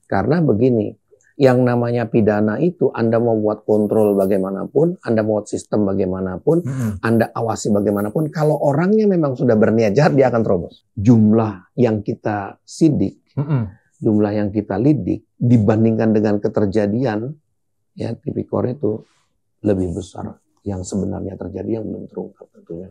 Karena begini, yang namanya pidana itu Anda mau buat kontrol bagaimanapun, Anda mau buat sistem bagaimanapun, Anda awasi bagaimanapun, kalau orangnya memang sudah berniat jahat, dia akan terobos. Jumlah yang kita sidik, jumlah yang kita lidik, dibandingkan dengan keterjadian, ya tipikor itu lebih besar yang sebenarnya terjadi yang belum terungkap tentunya.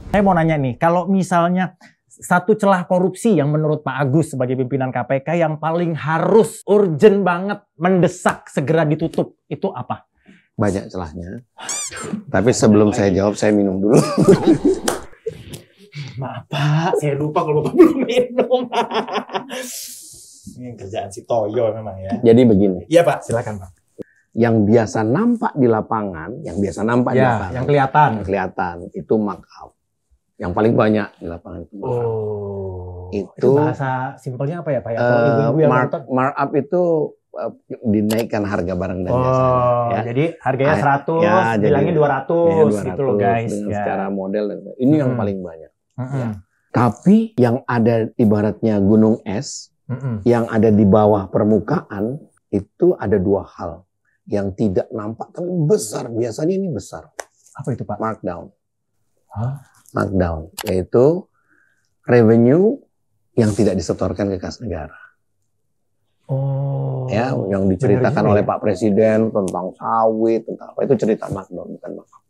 Saya mau nanya nih, kalau misalnya satu celah korupsi yang menurut Pak Agus sebagai pimpinan KPK yang paling harus urgent banget, mendesak segera ditutup, itu apa? Banyak celahnya. Tapi sebelum saya jawab, saya minum dulu. Maaf Pak, saya lupa kalau Bapak belum minum. Ini kerjaan si Toyo memang ya. Jadi begini. Iya Pak, silakan Pak. Yang biasa nampak di lapangan, di lapangan, yang kelihatan itu markup. Yang paling banyak di lapangan itu. Itu bahasa simpelnya apa ya Pak? Ibu-ibu yang markup itu dinaikkan harga barang dan jasa. Ya. Jadi harganya 100, bilangnya 200 gitu loh guys. Secara model, ini yang paling banyak. Ya. Tapi yang ada ibaratnya gunung es, yang ada di bawah permukaan, itu ada dua hal. Yang tidak nampak tapi besar. Biasanya ini besar. Apa itu Pak? Markdown. Markdown, yaitu revenue yang tidak disetorkan ke kas negara. Ya, yang diceritakan oleh Pak Presiden tentang sawit, tentang apa itu cerita markdown, bukan markup.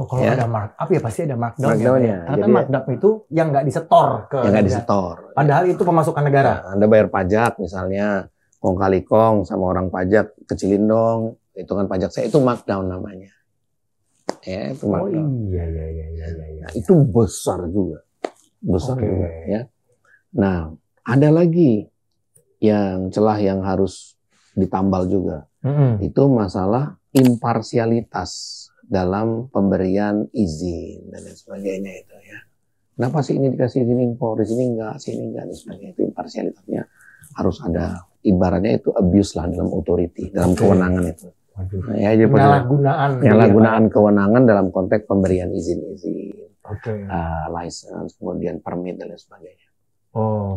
Kalau ada markup ya pasti ada markdown. Ya. Karena markdown itu yang nggak disetor ke. Yang nggak disetor. Padahal itu pemasukan negara. Nah, Anda bayar pajak misalnya, kong kali kong sama orang pajak kecilin dong, hitungan pajak saya itu markdown namanya. Ya, itu markdown. Iya. Nah, itu besar juga. Juga ya. Nah, ada lagi yang celah yang harus ditambal juga. Itu masalah imparsialitas dalam pemberian izin dan lain sebagainya itu ya. Kenapa sih ini dikasih izin impor, di sini enggak, sini enggak, dan sebagainya. Itu imparsialitasnya harus ada. Ibaratnya itu abuse lah dalam authority, dalam kewenangan itu. Nah, ya, penyalahgunaan kewenangan dalam konteks pemberian izin-izin, license, kemudian permit dan lain sebagainya.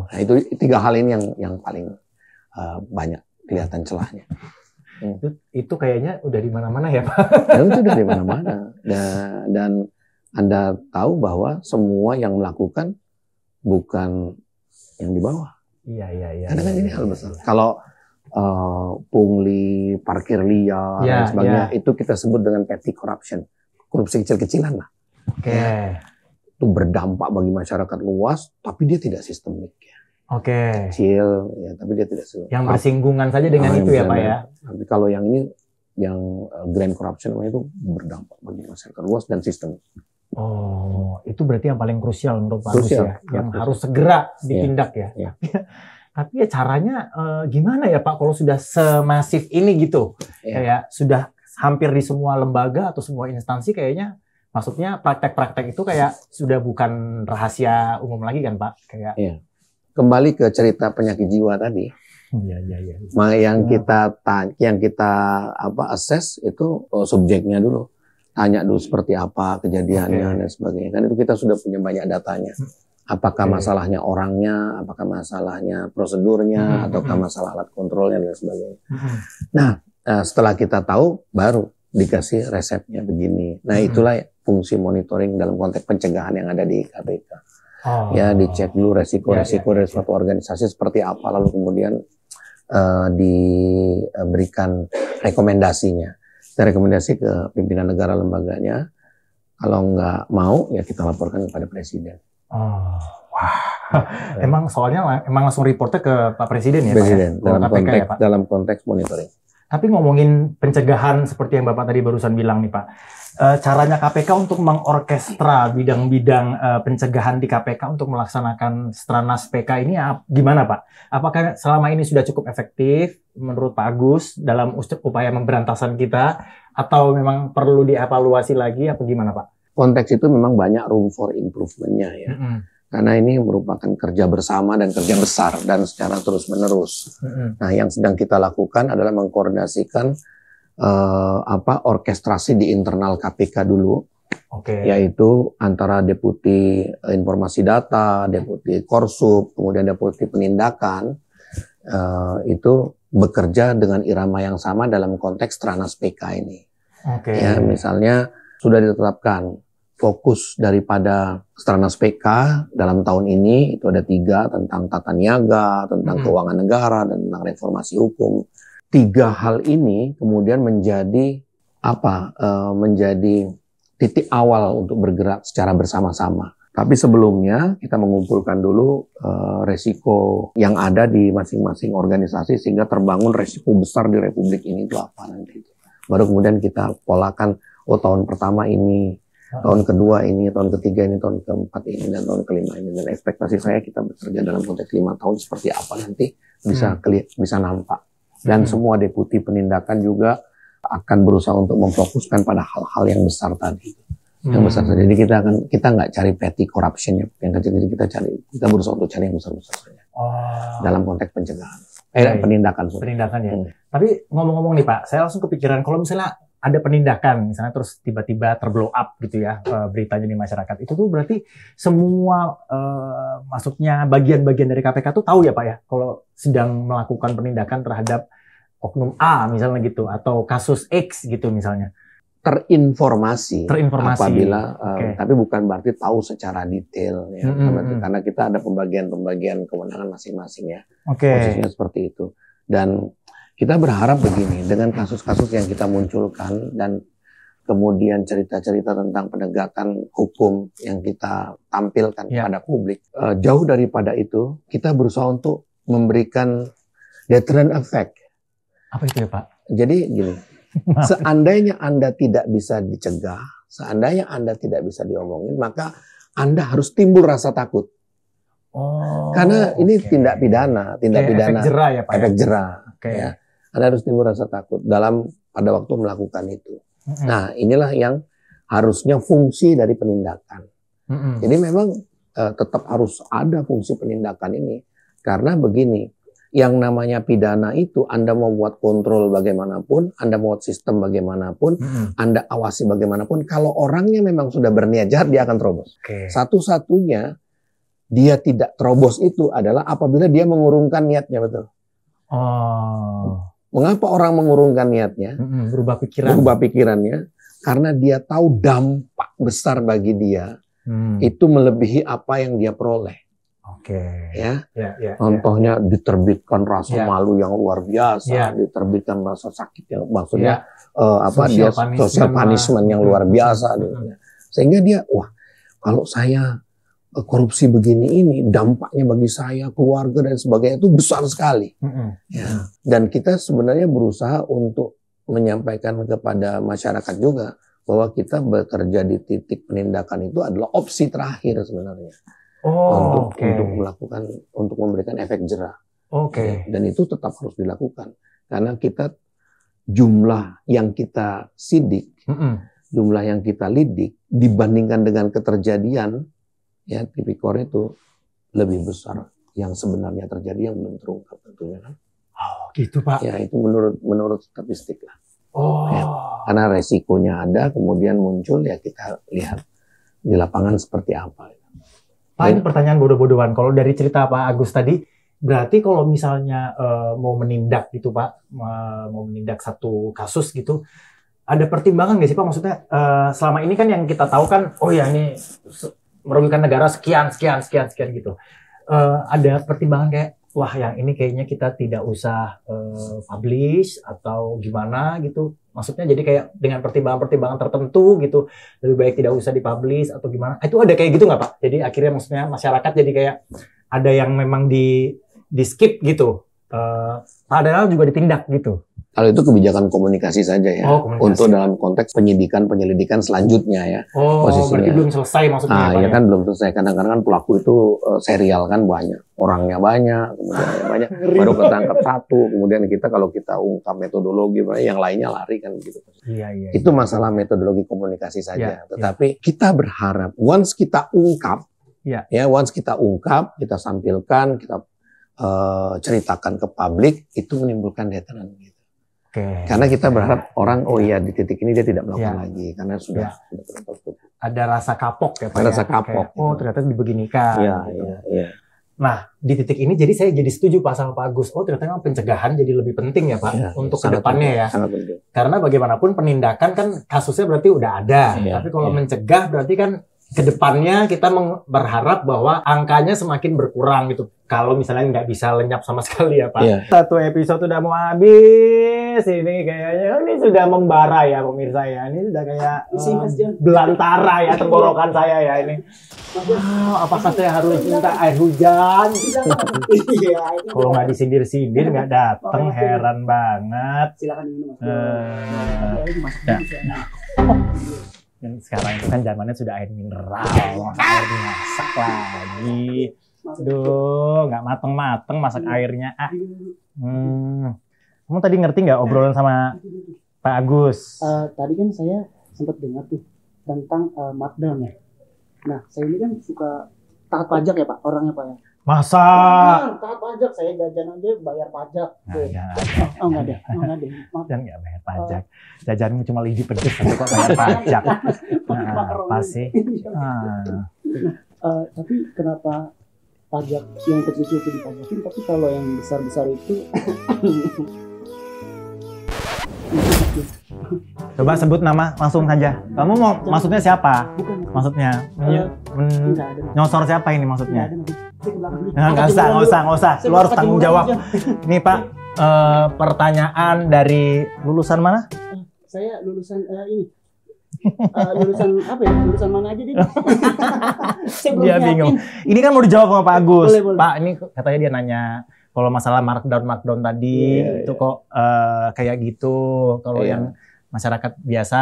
Nah, itu tiga hal ini yang paling banyak kelihatan celahnya. Itu kayaknya udah di mana-mana ya Pak? Itu udah di mana-mana. Dan Anda tahu bahwa semua yang melakukan bukan yang di bawah. Iya. Karena kan ini hal besar. Kalau pungli, parkir liar, dan sebagainya, itu kita sebut dengan petty corruption. Korupsi kecil-kecilan lah. Itu berdampak bagi masyarakat luas, tapi dia tidak sistemik. Kecil, ya, tapi dia tidak sistemik. Yang bersinggungan saja dengan itu ya Pak ya? Tapi kalau yang ini, yang grand corruption itu berdampak bagi masyarakat luas dan sistemik. Itu berarti yang paling krusial menurut Pak Agus ya? Yang harus segera ditindak ya? Tapi ya caranya gimana ya Pak kalau sudah semasif ini gitu? Kayak sudah hampir di semua lembaga atau semua instansi kayaknya, maksudnya praktek-praktek itu kayak sudah bukan rahasia umum lagi kan Pak? Kembali ke cerita penyakit jiwa tadi. Yang kita assess itu subjeknya dulu. Tanya dulu seperti apa kejadiannya dan sebagainya. Kan itu kita sudah punya banyak datanya. Apakah masalahnya orangnya, apakah masalahnya prosedurnya, ataukah masalah alat kontrolnya dan sebagainya. Nah, setelah kita tahu, baru dikasih resepnya begini. Nah, itulah fungsi monitoring dalam konteks pencegahan yang ada di KPK. Ya, dicek dulu resiko-resiko dari suatu organisasi seperti apa, lalu kemudian diberikan rekomendasinya. Kita rekomendasi ke pimpinan negara lembaganya. Kalau nggak mau, ya kita laporkan kepada Presiden. Emang soalnya emang langsung reportnya ke Pak Presiden ya Presiden, Pak ya? dalam konteks monitoring. Tapi ngomongin pencegahan seperti yang Bapak tadi barusan bilang nih Pak, caranya KPK untuk mengorkestra bidang-bidang pencegahan di KPK untuk melaksanakan Stranas PK ini gimana Pak? Apakah selama ini sudah cukup efektif menurut Pak Agus dalam upaya pemberantasan kita, atau memang perlu dievaluasi lagi, apa gimana Pak? Konteks itu memang banyak room for improvement-nya ya. Karena ini merupakan kerja bersama dan kerja besar dan secara terus-menerus. Nah, yang sedang kita lakukan adalah mengkoordinasikan orkestrasi di internal KPK dulu. Oke. Yaitu antara Deputi Informasi Data, Deputi Korsup, kemudian Deputi Penindakan, itu bekerja dengan irama yang sama dalam konteks Stranas PK ini. Oke. Ya, misalnya sudah ditetapkan fokus daripada Stranas PK dalam tahun ini itu ada 3, tentang tata niaga, tentang keuangan negara, dan tentang reformasi hukum. 3 hal ini kemudian menjadi menjadi titik awal untuk bergerak secara bersama-sama. Tapi sebelumnya kita mengumpulkan dulu resiko yang ada di masing-masing organisasi sehingga terbangun resiko besar di Republik ini itu apa nanti. Baru kemudian kita polakan, tahun pertama ini, tahun kedua ini, tahun ketiga ini, tahun keempat ini, dan tahun kelima ini. Dan ekspektasi saya kita bekerja dalam konteks 5 tahun seperti apa nanti bisa nampak. Dan semua deputi penindakan juga akan berusaha untuk memfokuskan pada hal-hal yang besar tadi. Yang besar tadi. Jadi kita nggak cari petty corruption yang kecil-kecil, kita berusaha untuk cari yang besar-besar saja. Dalam konteks pencegahan. Penindakan. Penindakan ya. Tapi ngomong-ngomong nih Pak, saya langsung kepikiran kalau misalnya ada penindakan, misalnya terus tiba-tiba terblow up gitu ya beritanya di masyarakat, itu tuh berarti semua maksudnya bagian-bagian dari KPK tuh tahu ya Pak ya kalau sedang melakukan penindakan terhadap oknum A misalnya gitu, atau kasus X gitu misalnya. Terinformasi apabila tapi bukan berarti tahu secara detail ya, karena kita ada pembagian kewenangan masing-masing ya. Posisinya seperti itu. Dan kita berharap begini, dengan kasus-kasus yang kita munculkan dan kemudian cerita-cerita tentang penegakan hukum yang kita tampilkan kepada publik, jauh daripada itu kita berusaha untuk memberikan deterrent effect. Apa itu ya Pak? Jadi gini, seandainya Anda tidak bisa dicegah, seandainya Anda tidak bisa diomongin, maka Anda harus timbul rasa takut. Karena ini tindak pidana, efek jerah ya Pak. Efek jerah. Ya. Anda harus timbul rasa takut pada waktu melakukan itu. Nah, inilah yang harusnya fungsi dari penindakan. Jadi memang tetap harus ada fungsi penindakan ini, karena begini. Yang namanya pidana itu Anda mau buat kontrol bagaimanapun, Anda mau buat sistem bagaimanapun, Anda awasi bagaimanapun, kalau orangnya memang sudah berniat jahat, dia akan terobos. Satu-satunya dia tidak terobos itu adalah apabila dia mengurungkan niatnya, betul. Mengapa orang mengurungkan niatnya? Berubah pikirannya, karena dia tahu dampak besar bagi dia itu melebihi apa yang dia peroleh. Contohnya diterbitkan rasa malu yang luar biasa, diterbitkan rasa sakit yang maksudnya social punishment yang luar biasa, sehingga dia kalau saya korupsi begini ini dampaknya bagi saya, keluarga dan sebagainya itu besar sekali. Dan kita sebenarnya berusaha untuk menyampaikan kepada masyarakat juga bahwa kita bekerja di titik penindakan itu adalah opsi terakhir sebenarnya. Untuk memberikan efek jerah. Dan itu tetap harus dilakukan karena jumlah yang kita sidik, jumlah yang kita lidik dibandingkan dengan keterjadian ya tipikor itu lebih besar yang sebenarnya terjadi yang belum terungkap tentunya kan. Gitu Pak. Ya itu menurut statistik lah. Karena resikonya ada, kemudian muncul ya kita lihat di lapangan seperti apa. Pak, ini pertanyaan bodoh-bodohan. Kalau dari cerita Pak Agus tadi, berarti kalau misalnya mau menindak gitu Pak, mau menindak satu kasus gitu, ada pertimbangan nggak sih Pak? Maksudnya selama ini kan yang kita tahu kan, ini merugikan negara sekian gitu. Ada pertimbangan kayak, yang ini kayaknya kita tidak usah publish atau gimana gitu. Maksudnya jadi kayak dengan pertimbangan-pertimbangan tertentu gitu, lebih baik tidak usah dipublish atau gimana. Itu ada kayak gitu nggak Pak? Jadi akhirnya maksudnya masyarakat jadi kayak ada yang memang di skip gitu, padahal juga ditindak gitu. Kalau itu kebijakan komunikasi saja ya, untuk dalam konteks penyelidikan selanjutnya ya. Posisinya. Berarti belum selesai maksudnya. Ya kan belum selesai. Kadang-kadang kan pelaku itu serial kan banyak, orangnya banyak, kemudian banyak, baru ketangkap satu, kemudian kalau kita ungkap metodologi, yang lainnya lari kan gitu. Itu masalah metodologi komunikasi saja. Tetapi kita berharap once kita ungkap, kita sampilkan, kita ceritakan ke publik, itu menimbulkan deterrent gitu. Oke. Karena kita berharap orang, oh iya di titik ini dia tidak melakukan lagi, karena sudah tertutup. Ada rasa kapok ya Pak? Ada rasa kapok. Kayak, oh ternyata dibeginikan. Iya, gitu. iya. Nah, di titik ini jadi saya jadi setuju Pak sama Pak Agus. Oh, ternyata memang pencegahan jadi lebih penting ya Pak untuk kedepannya ya. Sangat penting. Karena bagaimanapun penindakan kan kasusnya berarti udah ada. Tapi kalau mencegah berarti kan kedepannya kita berharap bahwa angkanya semakin berkurang gitu. Kalau misalnya nggak bisa lenyap sama sekali ya Pak. Satu episode udah mau habis. Ini kayaknya ini sudah membara ya pemirsa ya. Ini sudah kayak belantara ya tenggorokan saya ya ini. Wow, apakah saya harus minta air hujan? Kalau nggak disindir-sindir nggak dateng, heran banget. Silakan minum. Dan sekarang itu kan zamannya sudah air mineral, air dimasak lagi. Aduh, nggak mateng-mateng masak airnya. Kamu tadi ngerti nggak obrolan sama Pak Agus? Tadi kan saya sempat dengar tuh tentang markdown ya. Nah, saya ini kan suka taat pajak ya Pak, orangnya Pak ya. Masa? Taat pajak, saya jajan aja bayar pajak. Enggak ada. Maaf. Dan nggak bayar pajak. Jajanmu cuma lidi pedes, tapi kok bayar pajak? Nah, apa sih? Tapi kenapa pajak yang kecil-kecil itu dipajakin, tapi kalau yang besar-besar itu Coba sebut nama langsung saja. Kamu mau maksudnya siapa? bukan. Maksudnya Enggak ada. nyosor siapa ini maksudnya? Nggak ada. Nggak usah. Lu harus tanggung jawab. Ini Pak, pertanyaan dari lulusan mana? Saya lulusan ini. Lulusan apa ya? Lulusan mana aja dia? Saya belum Dia yakin. bingung. Ini kan mau dijawab sama Pak Agus. Boleh. Pak, ini katanya dia nanya kalau masalah markdown tadi itu kok kayak gitu. Kalau yang masyarakat biasa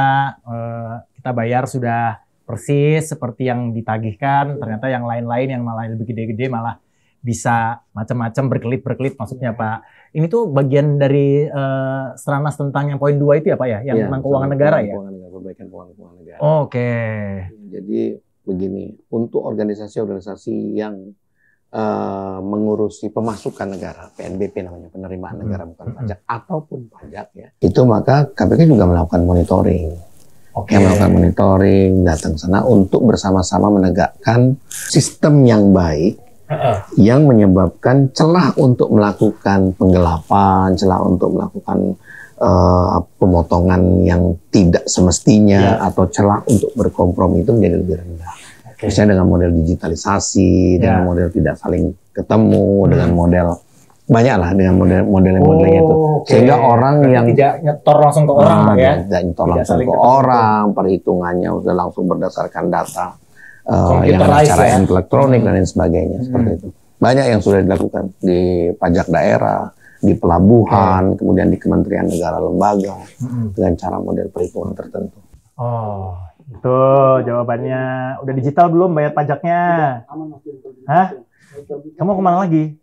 kita bayar sudah persis seperti yang ditagihkan. Ternyata yang lain-lain yang malah lebih gede-gede malah bisa macam-macam berkelit maksudnya Pak. Ini tuh bagian dari Stranas tentang yang poin 2 itu ya Pak ya, yang tentang keuangan negara ya. Perbaikan keuangan negara. Oke. Jadi begini, untuk organisasi-organisasi yang mengurusi pemasukan negara, PNBP namanya, penerimaan negara bukan pajak ataupun pajak ya, itu maka KPK juga melakukan monitoring. Melakukan monitoring, datang sana untuk bersama-sama menegakkan sistem yang baik yang menyebabkan celah untuk melakukan penggelapan, celah untuk melakukan pemotongan yang tidak semestinya atau celah untuk berkompromi itu menjadi lebih rendah. Misalnya dengan model digitalisasi, dengan model tidak saling ketemu, dengan model banyak lah dengan model-modelnya itu. Sehingga orang yang tidak nyetor langsung ke orang ya. Tidak nyetor langsung ke orang, perhitungannya udah langsung berdasarkan data yang secara elektronik dan lain sebagainya seperti itu. Banyak yang sudah dilakukan di pajak daerah, di pelabuhan, kemudian di Kementerian Negara lembaga dengan cara model perhitungan tertentu. Oh, itu jawabannya. Udah digital belum bayar pajaknya? Aman Mas. Hah? Kamu kemana lagi?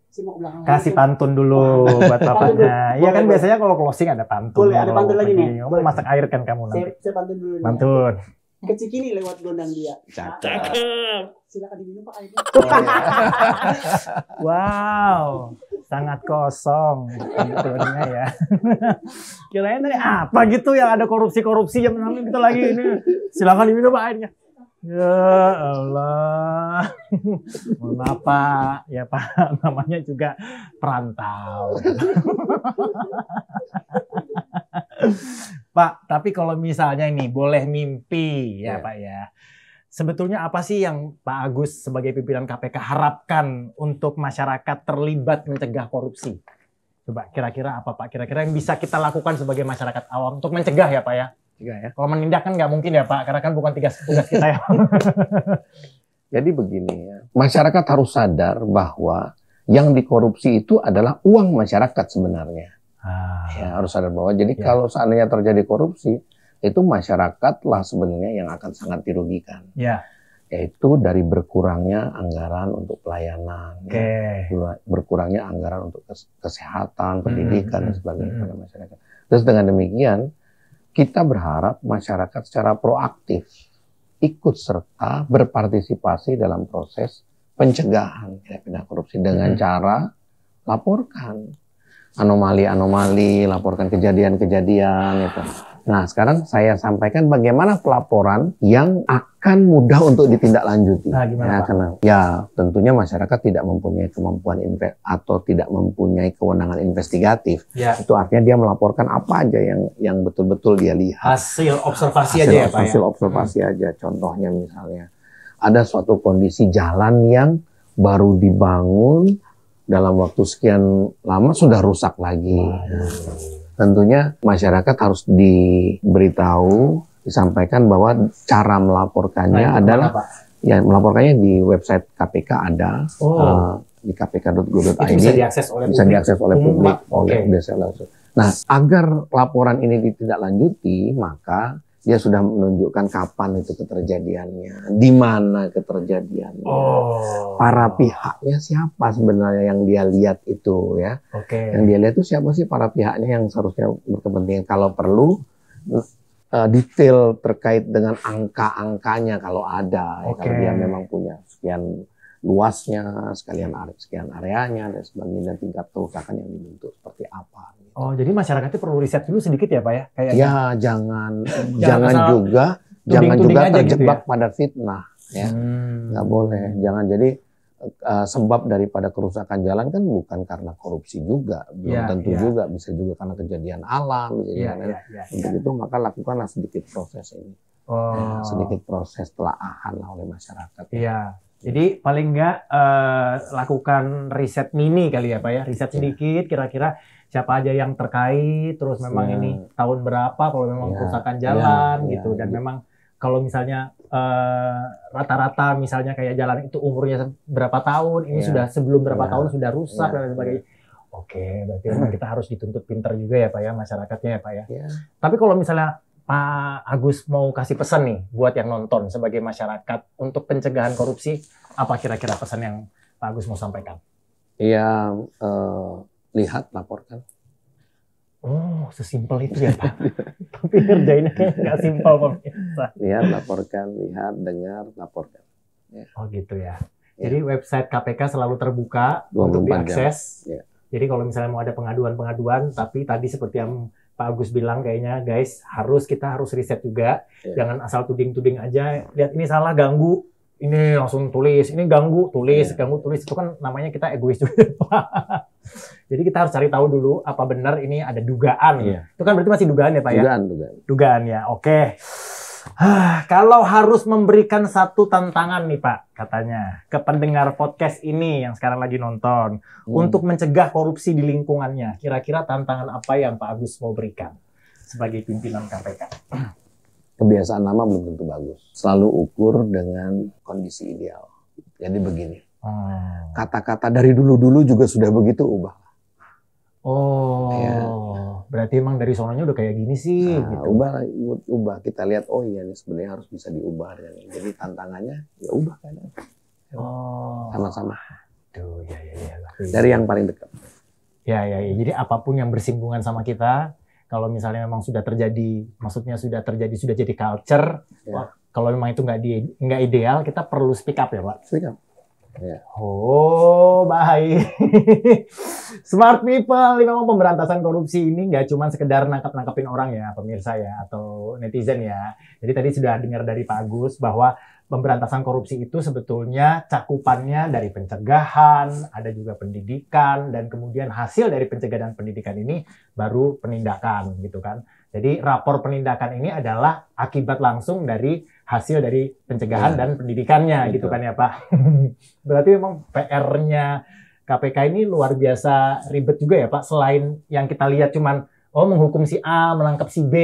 Kasih pantun dulu buat bapaknya. Iya kan biasanya kalau closing ada pantun. Boleh, ada pantun lagi nih. Kamu masak air kan kamu nanti. Saya pantun dulu. Pantun. Kecil ini lewat gondang dia. Cakep. Silakan diminum Pak airnya. Wow, sangat kosong pantunnya ya. Kirain tadi apa gitu yang ada korupsi yang namanya kita lagi ini. Silakan diminum Pak airnya. Ya Allah. Mohon maaf Pak, ya Pak, namanya juga perantau. Pak, tapi kalau misalnya ini boleh mimpi ya Pak ya. Sebetulnya apa sih yang Pak Agus sebagai pimpinan KPK harapkan untuk masyarakat terlibat mencegah korupsi? Coba kira-kira apa Pak? Kira-kira yang bisa kita lakukan sebagai masyarakat awam untuk mencegah ya Pak ya? Ya. Kalau menindak kan nggak mungkin ya Pak, karena kan bukan tugas kita ya. Jadi begini ya, masyarakat harus sadar bahwa yang dikorupsi itu adalah uang masyarakat sebenarnya. Ya, harus sadar bahwa jadi kalau seandainya terjadi korupsi, itu masyarakatlah sebenarnya yang akan sangat dirugikan. Yaitu dari berkurangnya anggaran untuk pelayanan, berkurangnya anggaran untuk kesehatan, pendidikan, dan sebagainya pada masyarakat. Terus dengan demikian, kita berharap masyarakat secara proaktif ikut serta berpartisipasi dalam proses pencegahan tindak pidana korupsi dengan cara laporkan. anomali-anomali, laporkan kejadian-kejadian gitu. Nah, sekarang saya sampaikan bagaimana pelaporan yang akan mudah untuk ditindaklanjuti. Nah, gimana, ya, Pak? karena ya tentunya masyarakat tidak mempunyai kemampuan atau tidak mempunyai kewenangan investigatif. Ya. Itu artinya dia melaporkan apa aja yang betul-betul dia lihat. Hasil observasi aja ya, Pak. Hasil observasi aja. Contohnya misalnya ada suatu kondisi jalan yang baru dibangun dalam waktu sekian lama sudah rusak lagi. Tentunya masyarakat harus diberitahu, disampaikan bahwa cara melaporkannya adalah ya melaporkannya di website KPK ada di kpk.go.id. Itu bisa diakses oleh publik, Oke. Nah, agar laporan ini ditindaklanjuti, maka dia sudah menunjukkan kapan itu keterjadiannya, di mana keterjadiannya, para pihaknya siapa sebenarnya yang dia lihat itu ya. Yang dia lihat itu siapa sih para pihaknya yang seharusnya berkepentingan. Kalau perlu detail terkait dengan angka-angkanya kalau ada, ya, kalau dia memang punya sekian luasnya, sekian areanya dan sebagainya, tingkat kerusakan yang dibentuk seperti apa. Oh, jadi masyarakat itu perlu riset dulu sedikit ya, Pak ya? Kayaknya. Ya, jangan juga terjebak pada fitnah, ya. Nggak boleh. Jangan jadi sebab daripada kerusakan jalan kan bukan karena korupsi juga, belum tentu juga, bisa juga karena kejadian alam, Untuk itu maka lakukanlah sedikit proses ini, sedikit proses telaahan oleh masyarakat. Iya. Jadi paling nggak lakukan riset mini kali ya, Pak ya, riset sedikit kira-kira siapa aja yang terkait, terus memang ini tahun berapa kalau memang kerusakan jalan gitu, dan memang kalau misalnya rata-rata misalnya kayak jalan itu umurnya berapa tahun, ini sudah sebelum berapa tahun sudah rusak dan sebagainya. Oke, berarti memang kita harus dituntut pintar juga ya, Pak ya, masyarakatnya ya, Pak ya. Tapi kalau misalnya Pak Agus mau kasih pesan nih buat yang nonton sebagai masyarakat untuk pencegahan korupsi, apa kira-kira pesan yang Pak Agus mau sampaikan? Iya, lihat, laporkan. Oh, sesimpel itu ya, Pak. Tapi ngerjainnya nggak simpel, pemirsa. Lihat, laporkan, lihat, dengar, laporkan. Ya. Oh gitu ya. Jadi website KPK selalu terbuka untuk diakses. Jadi kalau misalnya mau ada pengaduan-pengaduan, tapi tadi seperti yang Pak Agus bilang kayaknya guys, kita harus riset juga. Jangan asal tuding-tuding aja. Lihat ini salah, ganggu. Ini langsung tulis. Ini ganggu, tulis. Ganggu, tulis. Itu kan namanya kita egois juga. Jadi kita harus cari tahu dulu apa benar ini ada dugaan. Itu kan berarti masih dugaan ya, Pak ya? Dugaan ya. Oke. Kalau harus memberikan satu tantangan nih, Pak, katanya ke pendengar podcast ini yang sekarang lagi nonton untuk mencegah korupsi di lingkungannya, kira-kira tantangan apa yang Pak Agus mau berikan sebagai pimpinan KPK? Kebiasaan lama belum tentu bagus. Selalu ukur dengan kondisi ideal. Jadi begini, kata-kata dari dulu-dulu juga sudah begitu, ubah. Berarti emang dari sononya udah kayak gini sih. Gitu. Ubah. Kita lihat, oh iya ini sebenarnya harus bisa diubah. Jadi tantangannya, ya ubah kan. Sama-sama. Dari yang paling dekat. Ya. Jadi apapun yang bersinggungan sama kita, kalau misalnya memang sudah terjadi, sudah jadi culture. Kalau memang itu nggak ideal, kita perlu speak up ya, Pak. Speak up. Oh, baik. Smart people, memang pemberantasan korupsi ini nggak cuma sekedar nangkap-nangkapin orang ya, pemirsa ya, atau netizen ya. Jadi tadi sudah dengar dari Pak Agus bahwa pemberantasan korupsi itu sebetulnya cakupannya dari pencegahan, ada juga pendidikan, dan kemudian hasil dari pencegahan dan pendidikan ini baru penindakan gitu kan. Jadi rapor penindakan ini adalah akibat langsung dari hasil dari pencegahan dan pendidikannya gitu kan ya, Pak. Berarti memang PR-nya KPK ini luar biasa ribet juga ya, Pak. Selain yang kita lihat cuman menghukum si A, menangkap si B,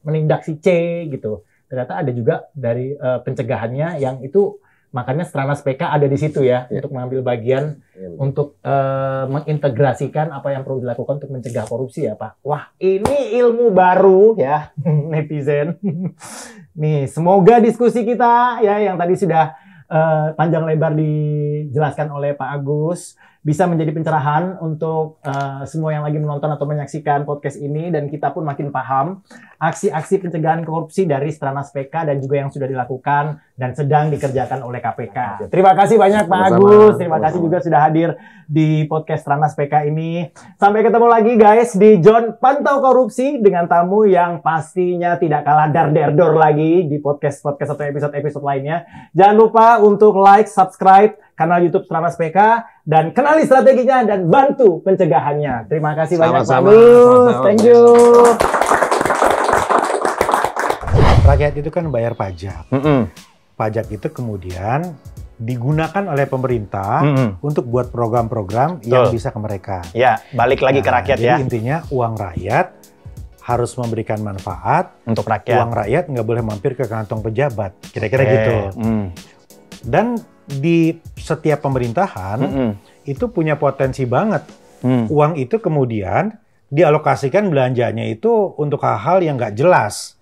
menindak si C gitu. Ternyata ada juga dari pencegahannya yang itu makanya Stranas PK ada di situ ya, untuk mengambil bagian untuk mengintegrasikan apa yang perlu dilakukan untuk mencegah korupsi ya, Pak. Wah, ini ilmu baru ya, netizen. Nih, semoga diskusi kita ya yang tadi sudah panjang lebar dijelaskan oleh Pak Agus bisa menjadi pencerahan untuk semua yang lagi menonton atau menyaksikan podcast ini, dan kita pun makin paham aksi-aksi pencegahan korupsi dari Stranas PK dan juga yang sudah dilakukan dan sedang dikerjakan oleh KPK. Terima kasih banyak Pak Agus, terima kasih juga sudah hadir di podcast Stranas PK ini. Sampai ketemu lagi guys di John Pantau Korupsi dengan tamu yang pastinya tidak kalah dar-der-dor lagi di podcast-podcast atau episode-episode lainnya. Jangan lupa untuk like, subscribe kanal YouTube Stranas PK, dan kenali strateginya dan bantu pencegahannya. Terima kasih banyak Pak Agus. Thank you. Rakyat itu kan bayar pajak. Pajak itu kemudian digunakan oleh pemerintah untuk buat program-program yang bisa ke mereka. Ya, balik lagi ke rakyat jadi ya. Intinya uang rakyat harus memberikan manfaat untuk rakyat. Uang rakyat nggak boleh mampir ke kantong pejabat. Kira-kira gitu. Dan di setiap pemerintahan itu punya potensi banget. Uang itu kemudian dialokasikan belanjanya itu untuk hal-hal yang nggak jelas.